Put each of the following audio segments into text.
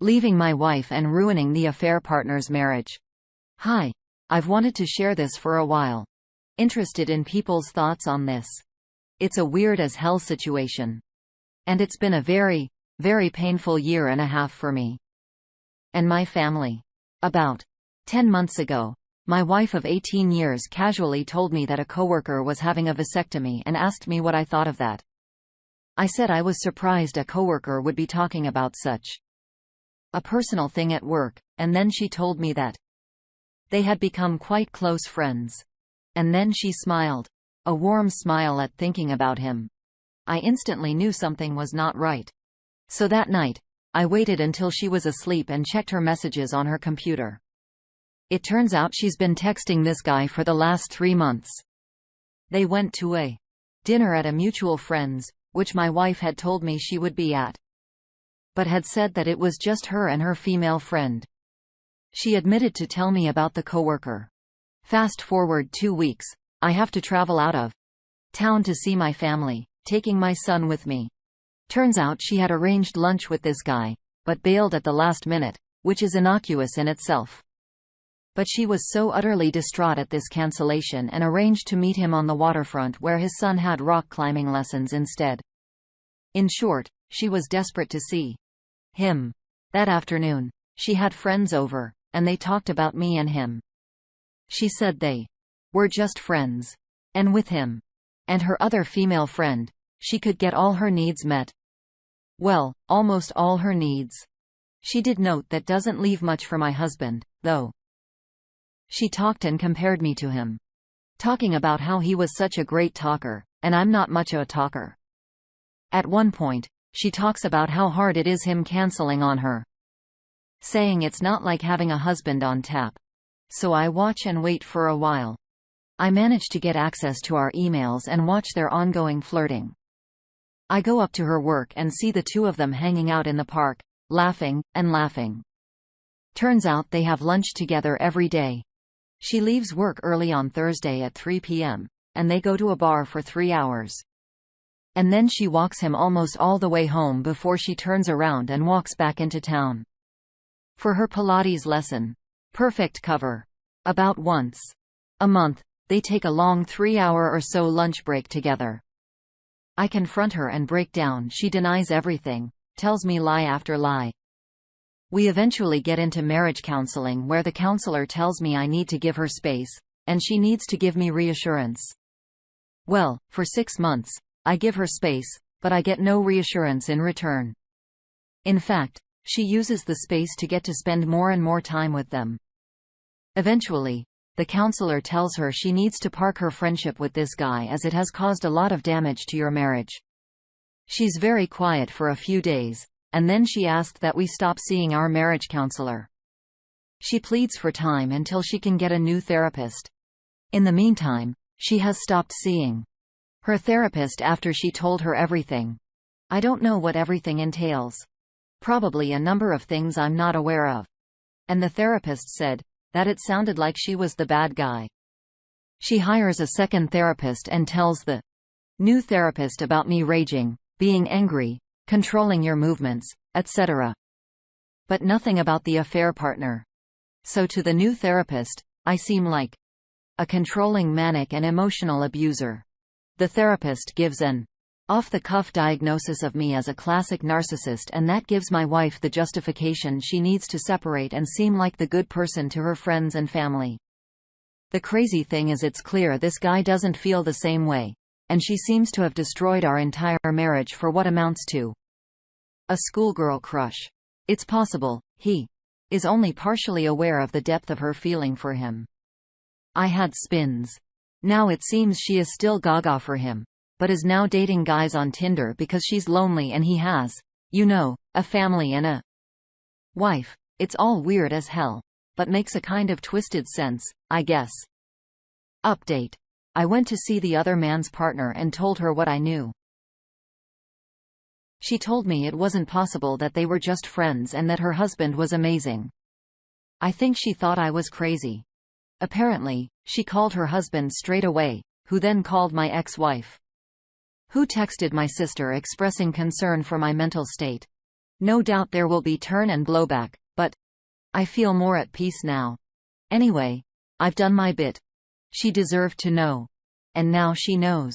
Leaving my wife and ruining the affair partner's marriage. Hi. I've wanted to share this for a while. Interested in people's thoughts on this. It's a weird as hell situation. And it's been a very, very painful year and a half for me. And my family. About 10 months ago, my wife of 18 years casually told me that a coworker was having a vasectomy and asked me what I thought of that. I said I was surprised a coworker would be talking about such a personal thing at work, and then she told me that they had become quite close friends. And then she smiled. A warm smile at thinking about him. I instantly knew something was not right. So that night, I waited until she was asleep and checked her messages on her computer. It turns out she's been texting this guy for the last 3 months. They went to a dinner at a mutual friend's, which my wife had told me she would be at, but had said that it was just her and her female friend. She admitted to tell me about the coworker. Fast forward 2 weeks, I have to travel out of town to see my family, taking my son with me. Turns out she had arranged lunch with this guy, but bailed at the last minute, which is innocuous in itself. But she was so utterly distraught at this cancellation and arranged to meet him on the waterfront where his son had rock climbing lessons instead. In short, she was desperate to see him. That afternoon, she had friends over, and they talked about me and him. She said they were just friends. And with him and her other female friend, she could get all her needs met. Well, almost all her needs. She did note that doesn't leave much for my husband, though. She talked and compared me to him. Talking about how he was such a great talker, and I'm not much of a talker. At one point, she talks about how hard it is him canceling on her. Saying it's not like having a husband on tap. So I watch and wait for a while. I manage to get access to our emails and watch their ongoing flirting. I go up to her work and see the two of them hanging out in the park, laughing and laughing. Turns out they have lunch together every day. She leaves work early on Thursday at 3 p.m., and they go to a bar for 3 hours. And then she walks him almost all the way home before she turns around and walks back into town for her Pilates lesson. Perfect cover. About once a month, they take a long 3-hour or so lunch break together. I confront her and break down. She denies everything, tells me lie after lie. We eventually get into marriage counseling where the counselor tells me I need to give her space, and she needs to give me reassurance. Well, for 6 months, I give her space, but I get no reassurance in return. In fact, she uses the space to get to spend more and more time with them. Eventually, the counselor tells her she needs to park her friendship with this guy as it has caused a lot of damage to your marriage. She's very quiet for a few days, and then she asked that we stop seeing our marriage counselor. She pleads for time until she can get a new therapist. In the meantime, she has stopped seeing her therapist after she told her everything. I don't know what everything entails. Probably a number of things I'm not aware of. And the therapist said that it sounded like she was the bad guy. She hires a second therapist and tells the new therapist about me raging, being angry, controlling your movements, etc. But nothing about the affair partner. So to the new therapist, I seem like a controlling manic and emotional abuser. The therapist gives an off-the-cuff diagnosis of me as a classic narcissist, and that gives my wife the justification she needs to separate and seem like the good person to her friends and family. The crazy thing is it's clear this guy doesn't feel the same way, and she seems to have destroyed our entire marriage for what amounts to a schoolgirl crush. It's possible he is only partially aware of the depth of her feeling for him. I had spins. Now it seems she is still gaga for him, but is now dating guys on Tinder because she's lonely and he has, a family and a wife. It's all weird as hell, but makes a kind of twisted sense, I guess. Update. I went to see the other man's partner and told her what I knew. She told me it wasn't possible, that they were just friends and that her husband was amazing. I think she thought I was crazy. Apparently, she called her husband straight away, who then called my ex-wife, who texted my sister expressing concern for my mental state. No doubt there will be turn and blowback, but I feel more at peace now. Anyway, I've done my bit. She deserved to know. And now she knows.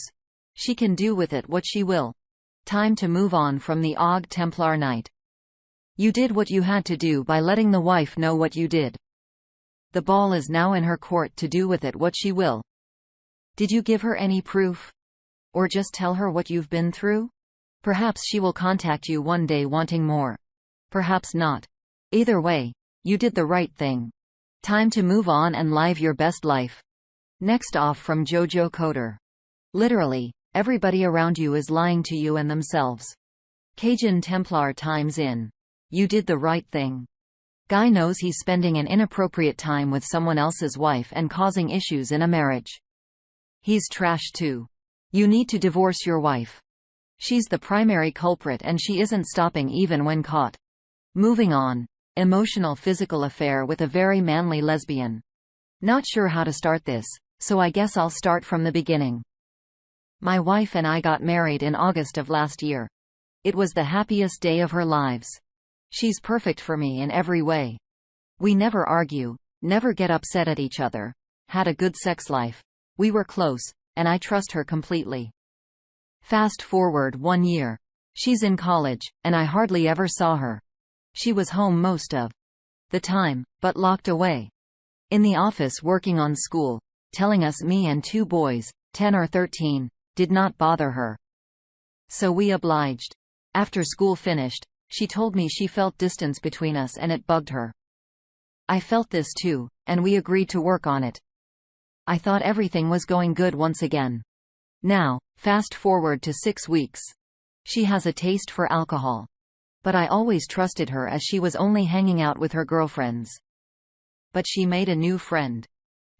She can do with it what she will. Time to move on from the Og Templar night. You did what you had to do by letting the wife know what you did. The ball is now in her court to do with it what she will. Did you give her any proof? Or just tell her what you've been through? Perhaps she will contact you one day wanting more. Perhaps not. Either way, you did the right thing. Time to move on and live your best life. Next off from Jojo Coder. Literally, everybody around you is lying to you and themselves. Cajun Templar times in. You did the right thing. Guy knows he's spending an inappropriate time with someone else's wife and causing issues in a marriage. He's trash too. You need to divorce your wife. She's the primary culprit and she isn't stopping even when caught. Moving on. Emotional physical affair with a very manly lesbian. Not sure how to start this, so I guess I'll start from the beginning. My wife and I got married in August of last year. It was the happiest day of her lives. She's perfect for me in every way. We never argue, never get upset at each other, had a good sex life. We were close, and I trust her completely. Fast forward 1 year. She's in college, and I hardly ever saw her. She was home most of the time, but locked away. In the office working on school, telling us me and 2 boys, 10 or 13, did not bother her. So we obliged. After school finished, she told me she felt distance between us and it bugged her. I felt this too, and we agreed to work on it. I thought everything was going good once again. Now, fast forward to 6 weeks. She has a taste for alcohol. But I always trusted her as she was only hanging out with her girlfriends. But she made a new friend.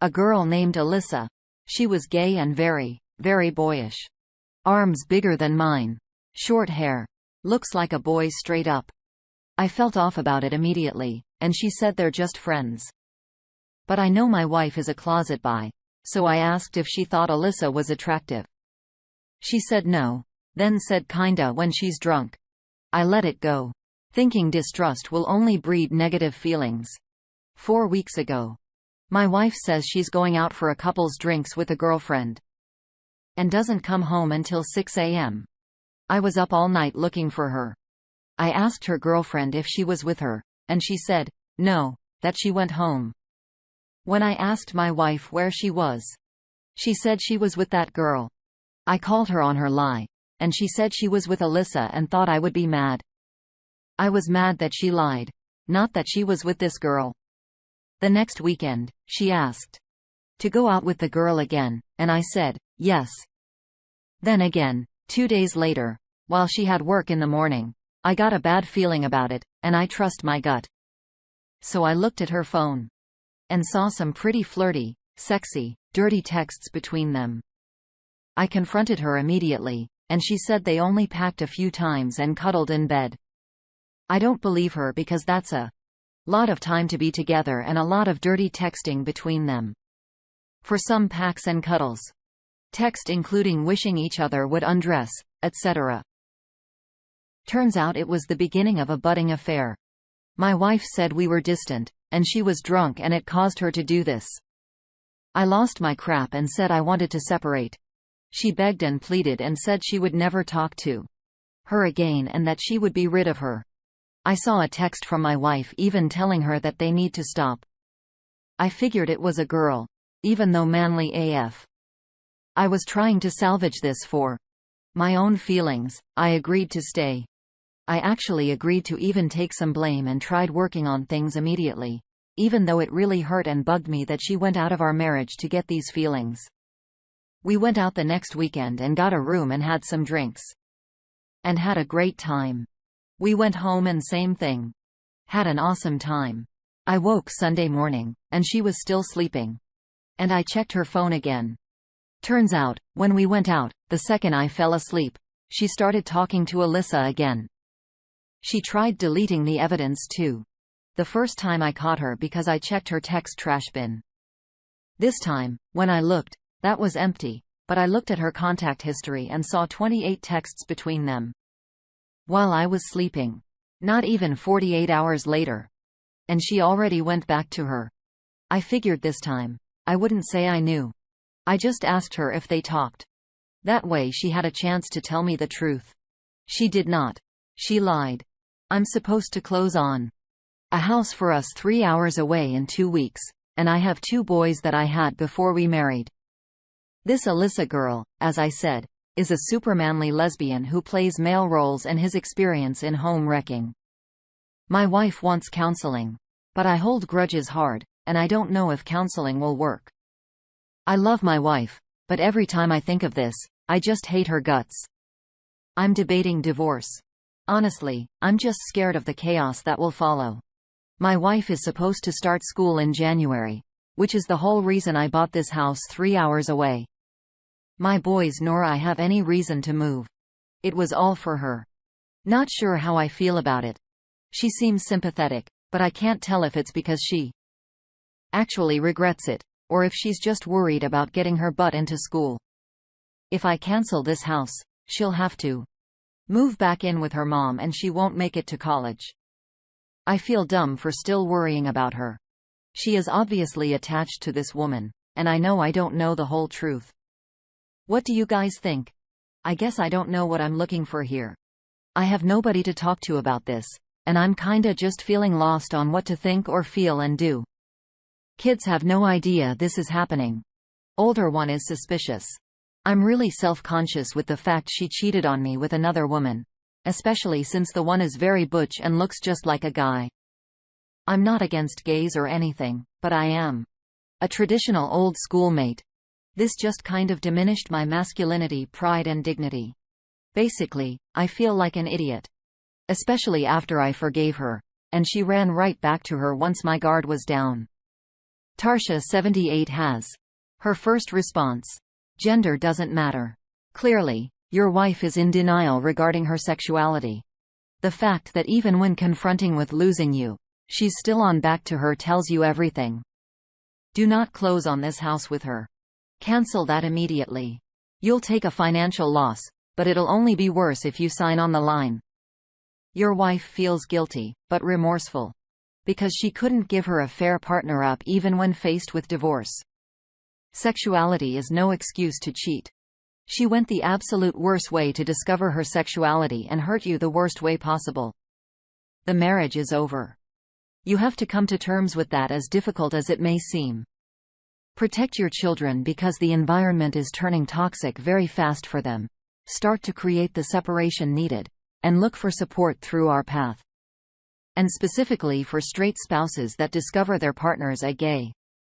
A girl named Alyssa. She was gay and very, very boyish. Arms bigger than mine. Short hair. Looks like a boy straight up. I felt off about it immediately, and she said they're just friends. But I know my wife is a closet bi, so I asked if she thought Alyssa was attractive. She said no, then said kinda when she's drunk. I let it go, thinking distrust will only breed negative feelings. 4 weeks ago. My wife says she's going out for a couple's drinks with a girlfriend. And doesn't come home until 6 a.m. I was up all night looking for her. I asked her girlfriend if she was with her, and she said, no, that she went home. When I asked my wife where she was, she said she was with that girl. I called her on her lie, and she said she was with Alyssa and thought I would be mad. I was mad that she lied, not that she was with this girl. The next weekend, she asked to go out with the girl again, and I said, yes. Then again, 2 days later, while she had work in the morning, I got a bad feeling about it, and I trust my gut. So I looked at her phone and saw some pretty flirty, sexy, dirty texts between them. I confronted her immediately, and she said they only packed a few times and cuddled in bed. I don't believe her because that's a lot of time to be together and a lot of dirty texting between them. For some packs and cuddles. Text including wishing each other would undress, etc. Turns out it was the beginning of a budding affair. My wife said we were distant, and she was drunk and it caused her to do this. I lost my crap and said I wanted to separate. She begged and pleaded and said she would never talk to her again and that she would be rid of her. I saw a text from my wife even telling her that they need to stop. I figured it was a girl, even though manly AF. I was trying to salvage this for my own feelings. I agreed to stay. I actually agreed to even take some blame and tried working on things immediately, even though it really hurt and bugged me that she went out of our marriage to get these feelings. We went out the next weekend and got a room and had some drinks. And had a great time. We went home and same thing. Had an awesome time. I woke Sunday morning, and she was still sleeping. And I checked her phone again. Turns out, when we went out, the second I fell asleep, she started talking to Alyssa again. She tried deleting the evidence too. The first time I caught her because I checked her text trash bin. This time, when I looked, that was empty, but I looked at her contact history and saw 28 texts between them. While I was sleeping. Not even 48 hours later. And she already went back to her. I figured this time I wouldn't say I knew. I just asked her if they talked. That way she had a chance to tell me the truth. She did not. She lied. I'm supposed to close on a house for us 3 hours away in 2 weeks, and I have 2 boys that I had before we married. This Alyssa girl, as I said, is a supermanly lesbian who plays male roles and his experience in home wrecking. My wife wants counseling. But I hold grudges hard, and I don't know if counseling will work. I love my wife, but every time I think of this, I just hate her guts. I'm debating divorce. Honestly, I'm just scared of the chaos that will follow. My wife is supposed to start school in January, which is the whole reason I bought this house 3 hours away. My boys nor I have any reason to move. It was all for her. Not sure how I feel about it. She seems sympathetic, but I can't tell if it's because she actually regrets it, or if she's just worried about getting her butt into school. If I cancel this house, she'll have to move back in with her mom and she won't make it to college. I feel dumb for still worrying about her. She is obviously attached to this woman, and I know I don't know the whole truth. What do you guys think? I guess I don't know what I'm looking for here. I have nobody to talk to about this, and I'm kinda just feeling lost on what to think or feel and do. Kids have no idea this is happening. Older one is suspicious. I'm really self-conscious with the fact she cheated on me with another woman, especially since the one is very butch and looks just like a guy. I'm not against gays or anything, but I am a traditional old schoolmate. This just kind of diminished my masculinity, pride and dignity. Basically, I feel like an idiot. Especially after I forgave her, and she ran right back to her once my guard was down. Tarsha 78 has her first response. Gender doesn't matter. Clearly, your wife is in denial regarding her sexuality. The fact that even when confronting with losing you, she's still on back to her tells you everything. Do not close on this house with her. Cancel that immediately. You'll take a financial loss, but it'll only be worse if you sign on the line. Your wife feels guilty, but remorseful. Because she couldn't give her a fair partner up even when faced with divorce. Sexuality is no excuse to cheat. She went the absolute worst way to discover her sexuality and hurt you the worst way possible. The marriage is over. You have to come to terms with that, as difficult as it may seem. Protect your children because the environment is turning toxic very fast for them. Start to create the separation needed, and look for support through our path. And specifically for straight spouses that discover their partners are gay.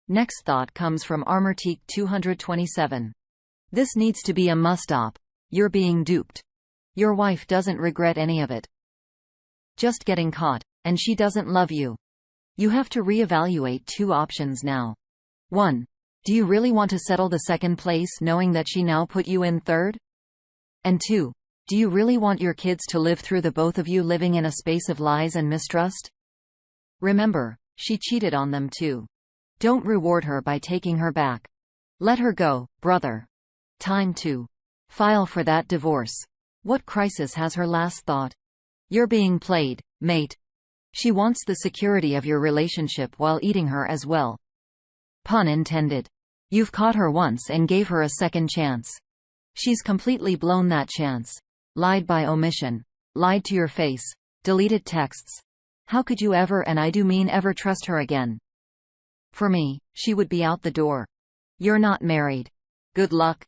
Next thought comes from Armorteak 227. This needs to be a must-stop. You're being duped. Your wife doesn't regret any of it. Just getting caught, and she doesn't love you. You have to reevaluate 2 options now. 1. Do you really want to settle the second place knowing that she now put you in third? And 2. Do you really want your kids to live through the both of you living in a space of lies and mistrust? Remember, she cheated on them too. Don't reward her by taking her back. Let her go, brother. Time to file for that divorce. What crisis has her last thought? You're being played, mate. She wants the security of your relationship while eating her as well. Pun intended. You've caught her once and gave her a second chance. She's completely blown that chance. Lied by omission. Lied to your face. Deleted texts. How could you ever, and I do mean ever, trust her again? For me, she would be out the door. You're not married. Good luck.